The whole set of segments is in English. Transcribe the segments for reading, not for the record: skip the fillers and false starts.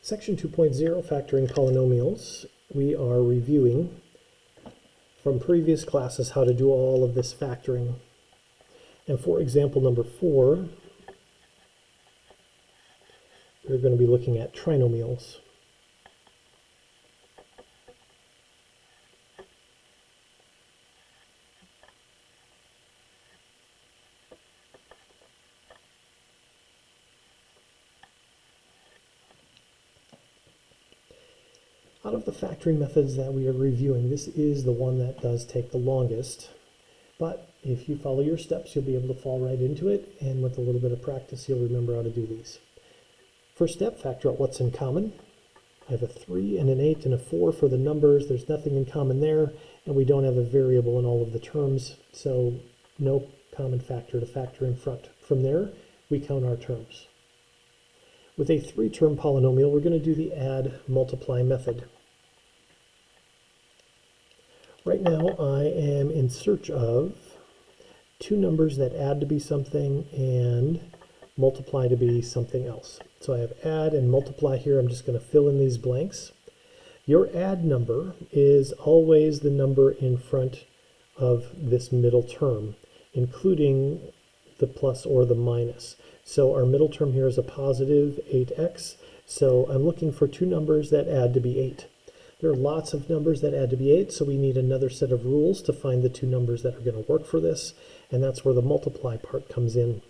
Section 2.0, Factoring Polynomials. We are reviewing from previous classes how to do all of this factoring. And for example number 4, we're going to be looking at trinomials. Out of the factoring methods that we are reviewing, this is the one that does take the longest. But if you follow your steps, you'll be able to fall right into it, and with a little bit of practice, you'll remember how to do these. First step, factor out what's in common. I have a 3 and an 8 and a 4 for the numbers. There's nothing in common there, and we don't have a variable in all of the terms, so no common factor to factor in front. From there, we count our terms. With a 3-term polynomial, we're going to do the add-multiply method. Right now, I am in search of two numbers that add to be something and multiply to be something else. So I have add and multiply here. I'm just going to fill in these blanks. Your add number is always the number in front of this middle term, including the plus or the minus. So our middle term here is a positive 8x. So I'm looking for two numbers that add to be 8. There are lots of numbers that add to be 8, so we need another set of rules to find the two numbers that are going to work for this, and that's where the multiply part comes in.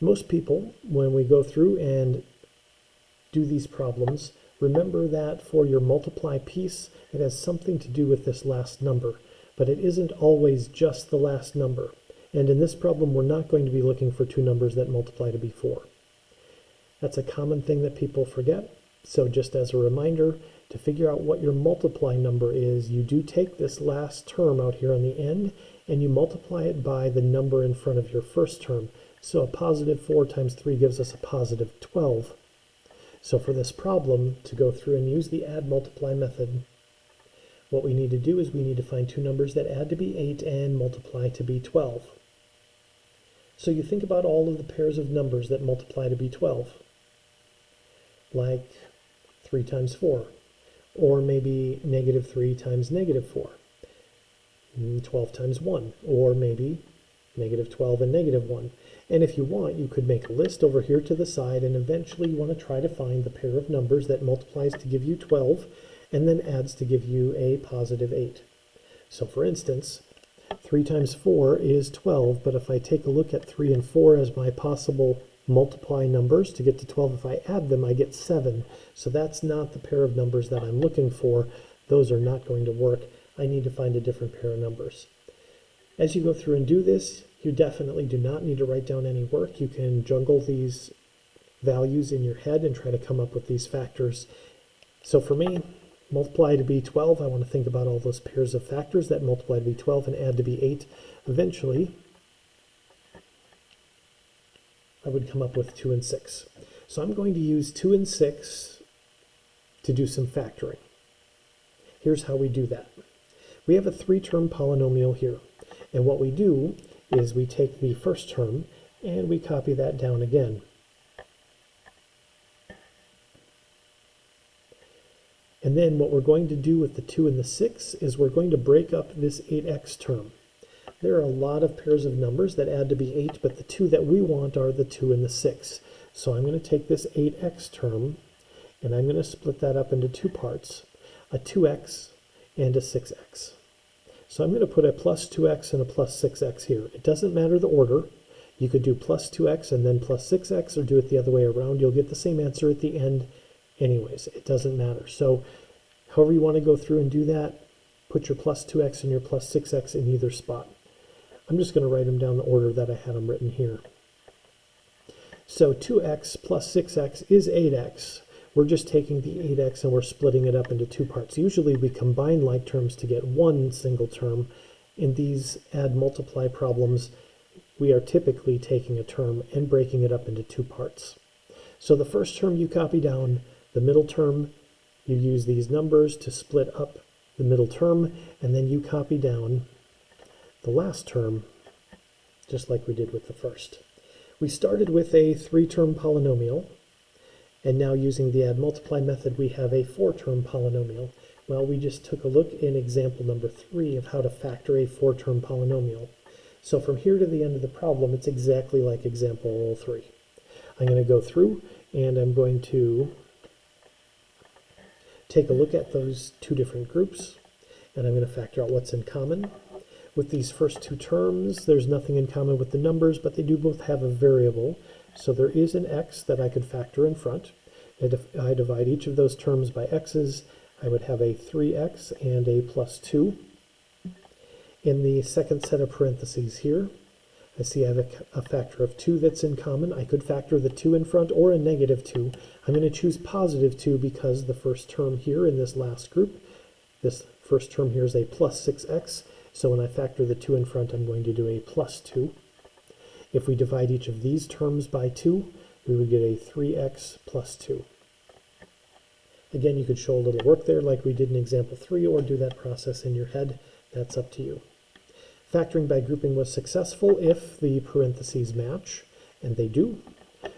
Most people, when we go through and do these problems, remember that for your multiply piece, it has something to do with this last number, but it isn't always just the last number. And in this problem, we're not going to be looking for two numbers that multiply to be 4. That's a common thing that people forget. So just as a reminder, to figure out what your multiply number is, you do take this last term out here on the end, and you multiply it by the number in front of your first term. So a positive 4 times 3 gives us a positive 12. So for this problem, to go through and use the add-multiply method, what we need to do is we need to find two numbers that add to be 8 and multiply to be 12. So you think about all of the pairs of numbers that multiply to be 12, like 3 times 4, or maybe negative 3 times negative 4, 12 times 1, or maybe negative 12 and negative 1. And if you want, you could make a list over here to the side, and eventually you want to try to find the pair of numbers that multiplies to give you 12 and then adds to give you a positive 8. So for instance, 3 times 4 is 12, but if I take a look at 3 and 4 as my possible multiply numbers to get to 12, if I add them, I get 7. So that's not the pair of numbers that I'm looking for. Those are not going to work. I need to find a different pair of numbers. As you go through and do this, you definitely do not need to write down any work. You can juggle these values in your head and try to come up with these factors. So for me, multiply to be 12, I want to think about all those pairs of factors that multiply to be 12 and add to be 8. Eventually, I would come up with 2 and 6. So I'm going to use 2 and 6 to do some factoring. Here's how we do that. We have a 3-term polynomial here. And what we do is we take the first term and we copy that down again. And then what we're going to do with the 2 and the 6 is we're going to break up this 8x term. There are a lot of pairs of numbers that add to be 8, but the two that we want are the 2 and the 6. So I'm going to take this 8x term, and I'm going to split that up into two parts, a 2x and a 6x. So I'm going to put a plus 2x and a plus 6x here. It doesn't matter the order. You could do plus 2x and then plus 6x, or do it the other way around. You'll get the same answer at the end anyways. It doesn't matter. So however you want to go through and do that, put your plus 2x and your plus 6x in either spot. I'm just going to write them down the order that I had them written here. So 2x plus 6x is 8x. We're just taking the 8x and we're splitting it up into two parts. Usually we combine like terms to get one single term. In these add-multiply problems, we are typically taking a term and breaking it up into two parts. So the first term you copy down, the middle term, you use these numbers to split up the middle term, and then you copy down the last term, just like we did with the first. We started with a 3-term polynomial, And now using the add multiply method, we have a 4-term polynomial. Well, we just took a look in example number 3 of how to factor a 4-term polynomial. So from here to the end of the problem, it's exactly like example 3. I'm going to go through and I'm going to take a look at those two different groups, and I'm going to factor out what's in common. With these first two terms, there's nothing in common with the numbers, but they do both have a variable. So there is an x that I could factor in front. And if I divide each of those terms by x's, I would have a 3x and a plus 2. In the second set of parentheses here, I see I have a factor of 2 that's in common. I could factor the 2 in front or a negative 2. I'm going to choose positive 2 because the first term here in this last group, this first term here is a plus 6x. So when I factor the 2 in front, I'm going to do a plus 2. If we divide each of these terms by 2, we would get a 3x plus 2. Again, you could show a little work there like we did in example 3, or do that process in your head. That's up to you. Factoring by grouping was successful if the parentheses match, and they do.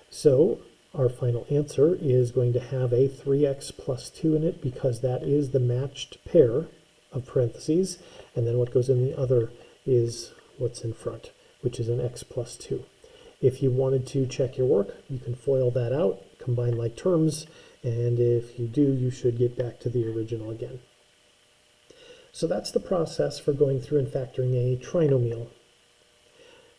So our final answer is going to have a 3x plus 2 in it because that is the matched pair of parentheses, and then what goes in the other is what's in front, which is an x plus 2. If you wanted to check your work, you can FOIL that out, combine like terms, and if you do, you should get back to the original again. So that's the process for going through and factoring a trinomial.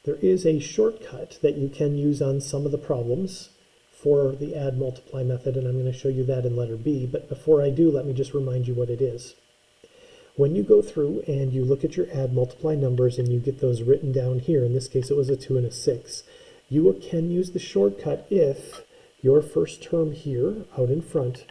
There is a shortcut that you can use on some of the problems for the add multiply method, and I'm going to show you that in letter B, but before I do, let me just remind you what it is. When you go through and you look at your add multiply numbers and you get those written down here, in this case it was a 2 and a 6, you can use the shortcut if your first term here out in front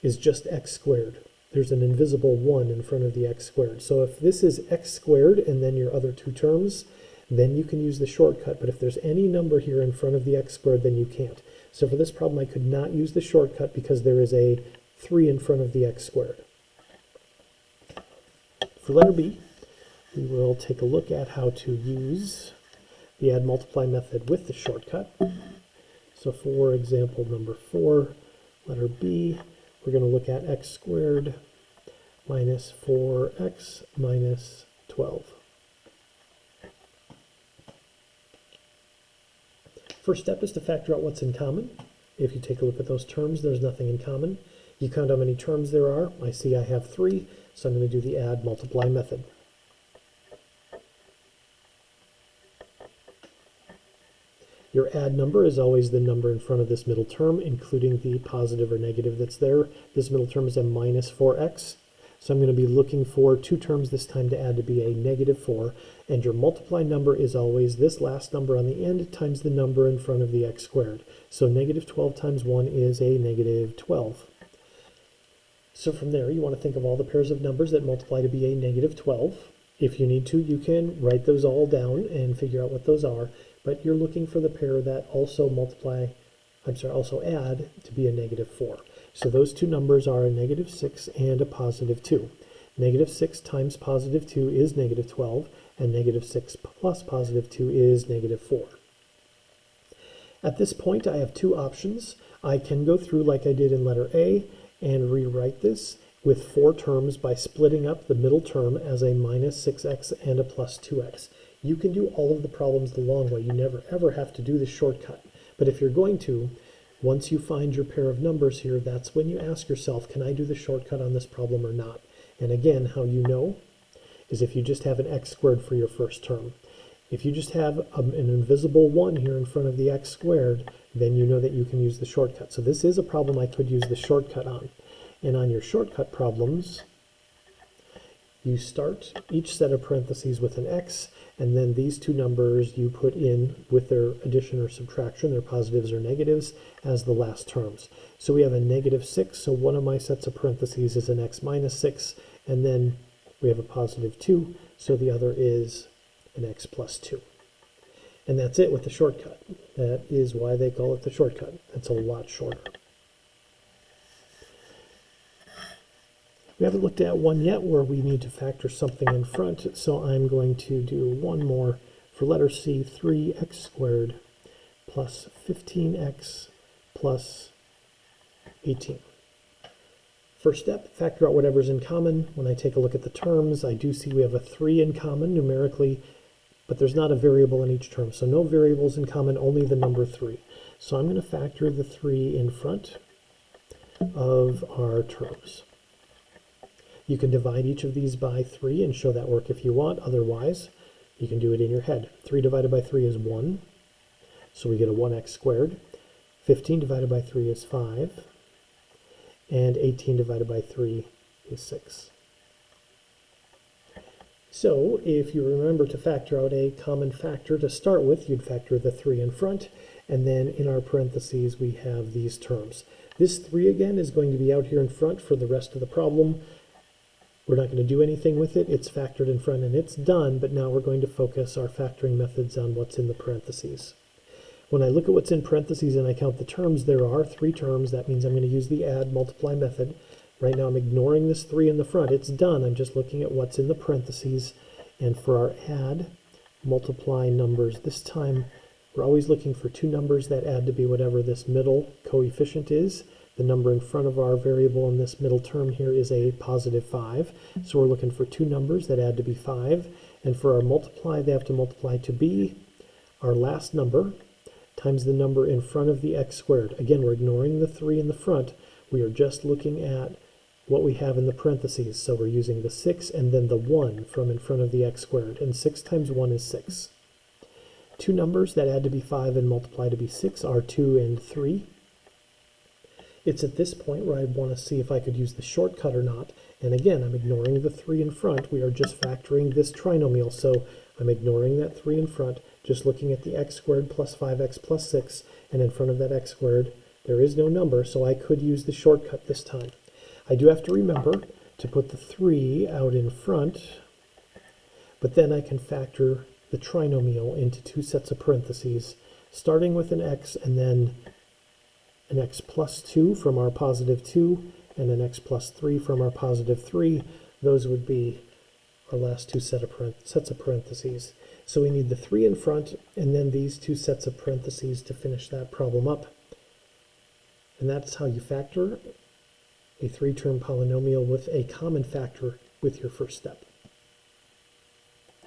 is just x squared. There's an invisible 1 in front of the x squared. So if this is x squared and then your other two terms, then you can use the shortcut. But if there's any number here in front of the x squared, then you can't. So for this problem, I could not use the shortcut because there is a 3 in front of the x squared. For letter B, we will take a look at how to use the add multiply method with the shortcut. So for example number 4, letter B, we're going to look at x squared minus 4x minus 12. First step is to factor out what's in common. If you take a look at those terms, there's nothing in common. You count how many terms there are. I see I have 3, so I'm going to do the add multiply method. Your add number is always the number in front of this middle term, including the positive or negative that's there. This middle term is a minus 4x. So I'm going to be looking for two terms this time to add to be a negative 4. And your multiply number is always this last number on the end times the number in front of the x squared. So negative 12 times 1 is a negative 12. So from there, you want to think of all the pairs of numbers that multiply to be a negative 12. If you need to, you can write those all down and figure out what those are. But you're looking for the pair that also add to be a negative 4. So those two numbers are a negative 6 and a positive 2. Negative 6 times positive 2 is negative 12, and negative 6 plus positive 2 is negative 4. At this point, I have two options. I can go through like I did in letter A and rewrite this with 4 terms by splitting up the middle term as a minus 6x and a plus 2x. You can do all of the problems the long way. You never ever have to do the shortcut. But if you're going to, once you find your pair of numbers here, that's when you ask yourself, can I do the shortcut on this problem or not? And again, how you know is if you just have an x squared for your first term. If you just have an invisible 1 here in front of the x squared, then you know that you can use the shortcut. So this is a problem I could use the shortcut on. And on your shortcut problems, you start each set of parentheses with an x, and then these two numbers you put in with their addition or subtraction, their positives or negatives, as the last terms. So we have a negative 6, so one of my sets of parentheses is an x minus 6, and then we have a positive 2, so the other is an x plus 2. And that's it with the shortcut. That is why they call it the shortcut. It's a lot shorter. We haven't looked at one yet where we need to factor something in front, so I'm going to do one more. For letter C, 3x squared plus 15x plus 18. First step, factor out whatever's in common. When I take a look at the terms, I do see we have a 3 in common numerically, but there's not a variable in each term. So no variables in common, only the number 3. So I'm going to factor the 3 in front of our terms. You can divide each of these by 3 and show that work if you want. Otherwise, you can do it in your head. 3 divided by 3 is 1, so we get a 1x squared. 15 divided by 3 is 5. And 18 divided by 3 is 6. So if you remember to factor out a common factor to start with, you'd factor the 3 in front, and then in our parentheses we have these terms. This 3 again is going to be out here in front for the rest of the problem. We're not going to do anything with it. It's factored in front and it's done, but now we're going to focus our factoring methods on what's in the parentheses. When I look at what's in parentheses and I count the terms, there are 3 terms. That means I'm going to use the add multiply method. Right now I'm ignoring this 3 in the front. It's done. I'm just looking at what's in the parentheses. And for our add multiply numbers, this time we're always looking for 2 numbers that add to be whatever this middle coefficient is. The number in front of our variable in this middle term here is a positive 5. So we're looking for 2 numbers that add to be 5. And for our multiply, they have to multiply to be our last number times the number in front of the x squared. Again, we're ignoring the 3 in the front. We are just looking at what we have in the parentheses. So we're using the 6 and then the 1 from in front of the x squared. And 6 times 1 is 6. 2 numbers that add to be 5 and multiply to be 6 are 2 and 3. It's at this point where I want to see if I could use the shortcut or not. And again, I'm ignoring the 3 in front. We are just factoring this trinomial. So I'm ignoring that 3 in front, just looking at the x squared plus 5x plus 6. And in front of that x squared, there is no number, so I could use the shortcut this time. I do have to remember to put the 3 out in front, but then I can factor the trinomial into 2 sets of parentheses, starting with an x and then an x plus 2 from our positive 2 and an x plus 3 from our positive 3. Those would be our last 2 sets of parentheses. So we need the 3 in front and then these 2 sets of parentheses to finish that problem up. And that's how you factor a 3-term polynomial with a common factor with your first step.